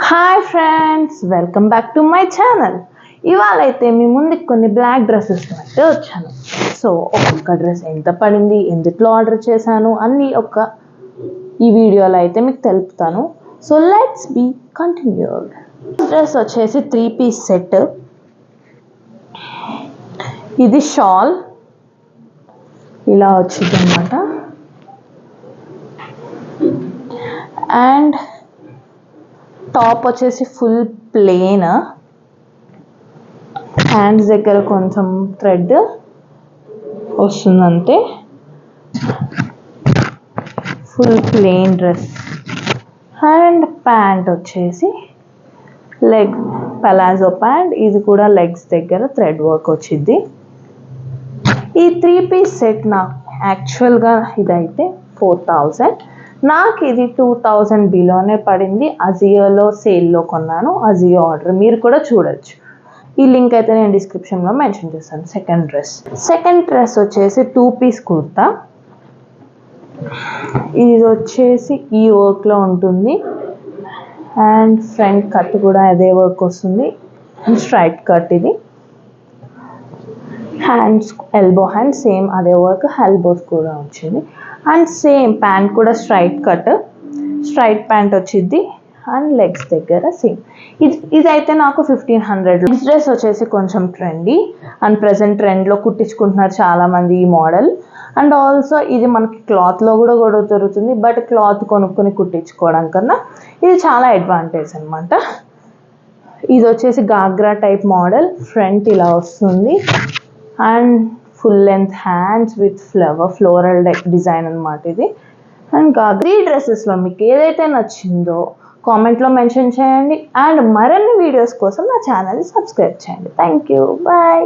Hi friends, welcome back to my channel. ఇవాళ అయితే మీ ముందుకు కొన్ని బ్లాక్ డ్రెస్సెస్ అయితే వచ్చాను. సో ఒక్కొక్క డ్రెస్ ఎంత పడింది, ఎందుట్లో ఆర్డర్ చేశాను అన్నీ ఈ వీడియోలో అయితే మీకు తెలుపుతాను. So let's be continued. Dress వచ్చేసి 3-piece సెట్. ఇది షాల్ ఇలా వచ్చింది అన్నమాట. అండ్ టాప్ వచ్చేసి ఫుల్ ప్లెయిన్, హ్యాండ్స్ దగ్గర కొంచెం థ్రెడ్ వస్తుందంటే. Full plain dress. And pant వచ్చేసి లెగ్ పలాజో ప్యాంట్, ఇది కూడా లెగ్స్ దగ్గర థ్రెడ్ వర్క్ వచ్చింది. ఈ 3-piece సెట్ నాకు యాక్చువల్గా ఇదైతే 4000, నాకు ఇది 2000 బిలోనే పడింది. అజియోలో సేల్లో కొన్నాను, అజియో ఆర్డర్ మీరు కూడా చూడొచ్చు. ఈ లింక్ అయితే నేను డిస్క్రిప్షన్లో మెన్షన్ చేస్తాను. సెకండ్ డ్రెస్ వచ్చేసి 2-piece కుర్తా. ఇది వచ్చేసి ఈ వర్క్లో ఉంటుంది అండ్ ఫ్రంట్ కట్ కూడా అదే వర్క్ వస్తుంది, స్ట్రైట్ కట్. ఇది హ్యాండ్స్ ఎల్బో హ్యాండ్ సేమ్ అదే వర్క్, ఎల్బోస్ కూడా వచ్చింది. అండ్ సేమ్ ప్యాంట్ కూడా స్ట్రైట్ కట్, స్ట్రైట్ ప్యాంట్ వచ్చింది. అండ్ లెగ్స్ దగ్గర సేమ్. ఇదైతే నాకు 1500. నెక్స్ట్ డ్రెస్ వచ్చేసి కొంచెం ట్రెండీ అండ్ ప్రజెంట్ ట్రెండ్లో కుట్టించుకుంటున్నారు చాలామంది ఈ మోడల్. అండ్ ఆల్సో ఇది మనకి క్లాత్లో కూడా దొరుకుతుంది, బట్ క్లాత్ కొనుక్కొని కుట్టించుకోవడం కన్నా ఇది చాలా అడ్వాంటేజ్ అనమాట. ఇది వచ్చేసి గాగ్రా టైప్ మోడల్. ఫ్రంట్ ఇలా వస్తుంది and full length hands with floral design అనమాట ఇది. అండ్ గాగ్రీ డ్రెస్సెస్లో మీకు ఏదైతే నచ్చిందో కామెంట్లో మెన్షన్ చేయండి. అండ్ మరిన్ని వీడియోస్ కోసం నా ఛానల్ని సబ్స్క్రైబ్ చేయండి. Thank you, bye.